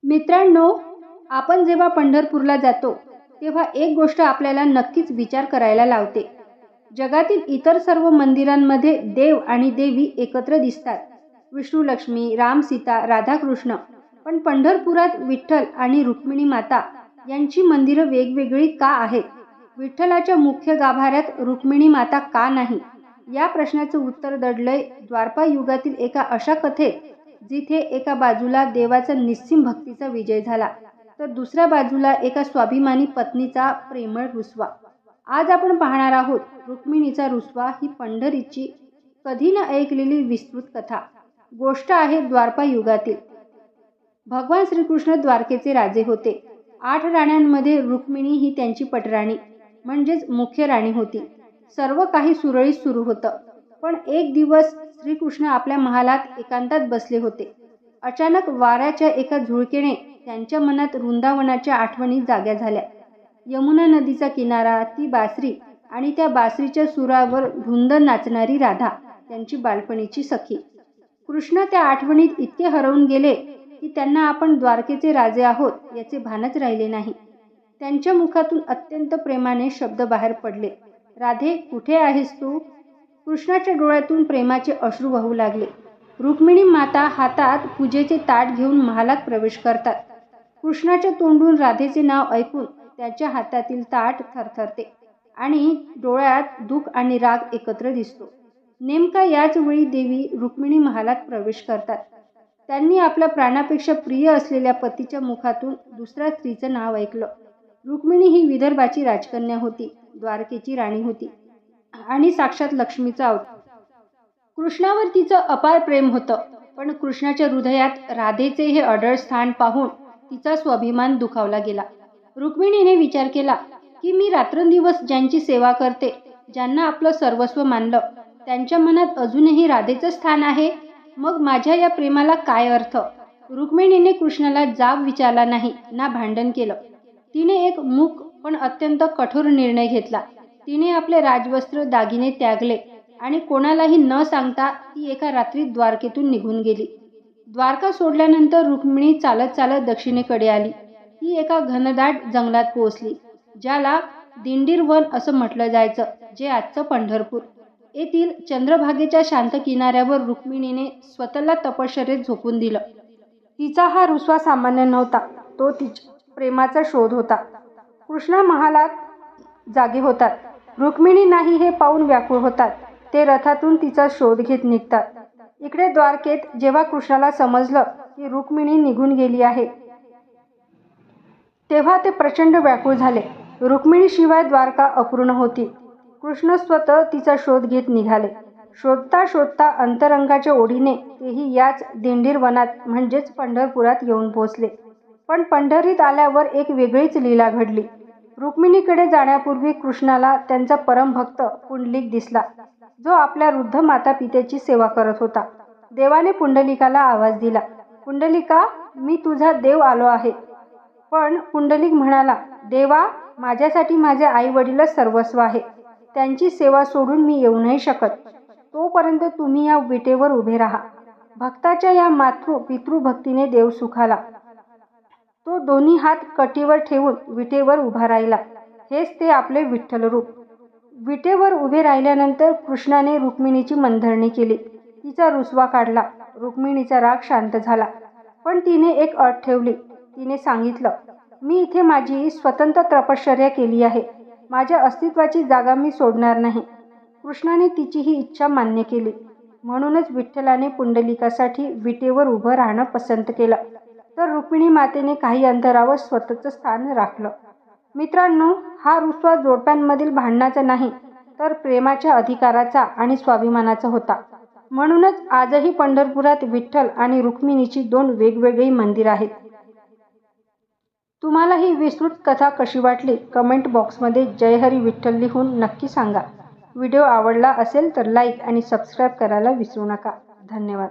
मित्रांनो, आपण जेव्हा पंढरपूरला जातो तेव्हा एक गोष्ट आपल्याला नक्कीच विचार करायला लावते. जगातील इतर सर्व मंदिरांमध्ये देव आणि देवी एकत्र दिसतात. विष्णू लक्ष्मी, राम सीता, राधाकृष्ण. पण पंढरपुरात विठ्ठल आणि रुक्मिणी माता यांची मंदिरं वेगवेगळी का आहेत? विठ्ठलाच्या मुख्य गाभाऱ्यात रुक्मिणी माता का नाही? या प्रश्नाचं उत्तर दडलंय द्वापार युगातील एका अशा कथेत, जिथे एका बाजूला देवाचा निस्सीम भक्तीचा विजय झाला, तर दुसऱ्या बाजूला एका स्वाभिमानी पत्नीचा प्रेमळ रुसवा. आज आपण पाहणार आहोत रुक्मिणीचा रुसवा ही पंढरीची कधी न ऐकलेली विस्तृत कथा. गोष्ट आहे द्वापार युगातील. भगवान श्रीकृष्ण द्वारकेचे राजे होते. 8 राण्यांमध्ये रुक्मिणी ही त्यांची पटराणी म्हणजेच मुख्य राणी होती. सर्व काही सुरळीत सुरू होतं. पण एक दिवस श्रीकृष्ण आपल्या महालात एकांतात बसले होते. अचानक वाऱ्याच्या एका झुळकेने त्यांच्या मनात वृंदावनाच्या आठवणी जाग्या झाल्या. यमुना नदीचा किनारा, ती बासरी आणि त्या बासरीच्या सुरावर धुंद नाचणारी राधा, त्यांची बालपणीची सखी. कृष्ण त्या आठवणीत इतके हरवून गेले की त्यांना आपण द्वारकेचे राजे आहोत याचे भानच राहिले नाही. त्यांच्या मुखातून अत्यंत प्रेमाने शब्द बाहेर पडले, राधे, कुठे आहेस तू? कृष्णाच्या डोळ्यातून प्रेमाचे अश्रू वाहू लागले. रुक्मिणी माता हातात पूजेचे ताट घेऊन महालात प्रवेश करतात. कृष्णाच्या तोंडून राधेचे नाव ऐकून त्याच्या हातातील ताट थरथरते आणि डोळ्यात दुःख आणि राग एकत्र दिसतो. नेमका याच वेळी देवी रुक्मिणी महालात प्रवेश करतात. त्यांनी आपल्या प्राणापेक्षा प्रिय असलेल्या पतीच्या मुखातून दुसऱ्या स्त्रीचं नाव ऐकलं. रुक्मिणी ही विदर्भाची राजकन्या होती, द्वारकेची राणी होती आणि साक्षात लक्ष्मीचा अवतार. कृष्णावर तिचं अपार प्रेम होतं, पण कृष्णाच्या हृदयात राधेचे हे अढळ स्थान पाहून तिचा स्वाभिमान दुखावला गेला. रुक्मिणीने विचार केला की मी रात्रंदिवस ज्यांची सेवा करते, ज्यांना आपलं सर्वस्व मानलं, त्यांच्या मनात अजूनही राधेचं स्थान आहे. मग माझ्या या प्रेमाला काय अर्थ? रुक्मिणीने कृष्णाला जाब विचारला नाही, ना भांडण केलं. तिने एक मूक पण अत्यंत कठोर निर्णय घेतला. तिने आपले राजवस्त्र, दागिने त्यागले आणि कोणालाही न सांगता ती एका रात्रीत द्वारकेतून निघून गेली. द्वारका सोडल्यानंतर रुक्मिणी चालत चालत दक्षिणेकडे आली. ती एका घनदाट जंगलात पोहोचली, ज्याला दिंडीर वन असं म्हटलं जायचं, जे आजचं पंढरपूर. येथील चंद्रभागेच्या शांत किनाऱ्यावर रुक्मिणीने स्वतःला तपश्चर्येत झोकून दिलं. तिचा हा रुसवा सामान्य नव्हता, तो तिच्या प्रेमाचा शोध होता. कृष्ण महालात जागे होतात, रुक्मिणी नाही हे पाहून व्याकुळ होतात. ते रथातून तिचा शोध घेत निघतात. इकडे द्वारकेत जेव्हा कृष्णाला समजलं की रुक्मिणी निघून गेली आहे, तेव्हा ते प्रचंड व्याकुळ झाले. रुक्मिणीशिवाय द्वारका अपूर्ण होती. कृष्ण स्वतः तिचा शोध घेत निघाले. शोधता शोधता अंतरंगाच्या ओढीने तेही याच दिंडीर वनात म्हणजेच पंढरपुरात येऊन पोहोचले. पण पंढरीत आल्यावर एक वेगळीच लीला घडली. रुक्मिणीकडे जाण्यापूर्वी कृष्णाला त्यांचा परमभक्त पुंडलिक दिसला, जो आपल्या वृद्ध माता पित्याची सेवा करत होता. देवाने पुंडलिकाला आवाज दिला, पुंडलिका, मी तुझा देव आलो आहे. पण पुंडलिक म्हणाला, देवा, माझ्यासाठी माझे आई वडीलच सर्वस्व आहे. त्यांची सेवा सोडून मी येऊ नाही शकत. तोपर्यंत तुम्ही या विटेवर उभे राहा. भक्ताच्या या मातृ पितृभक्तीने देव सुखाला. तो दोन्ही हात कटीवर ठेवून विटेवर उभा राहिला. हेच ते आपले विठ्ठल रूप. विटेवर उभे राहिल्यानंतर कृष्णाने रुक्मिणीची मनधरणी केली. तिचा रुसवा काढला. रुक्मिणीचा राग शांत झाला. पण तिने एक अट ठेवली. तिने सांगितलं, मी इथे माझी स्वतंत्र तपश्चर्या केली आहे. माझ्या अस्तित्वाची जागा मी सोडणार नाही. कृष्णाने तिची ही इच्छा मान्य केली. म्हणूनच विठ्ठलाने पुंडलिकासाठी विटेवर उभं राहणं पसंत केलं, तर रुक्मिणी मातेने काही अंतरावर स्वतःचं स्थान राखलं. मित्रांनो, हा रुसवा जोडप्यांमधील भांडणाचा नाही, तर प्रेमाच्या, अधिकाराचा आणि स्वाभिमानाचा होता. म्हणूनच आजही पंढरपुरात विठ्ठल आणि रुक्मिणीची 2 वेगवेगळी मंदिर आहेत. तुम्हाला ही विस्तृत कथा कशी वाटली? कमेंट बॉक्समध्ये जय हरी विठ्ठल लिहून नक्की सांगा. व्हिडिओ आवडला असेल तर लाईक आणि सबस्क्राईब करायला विसरू नका. धन्यवाद.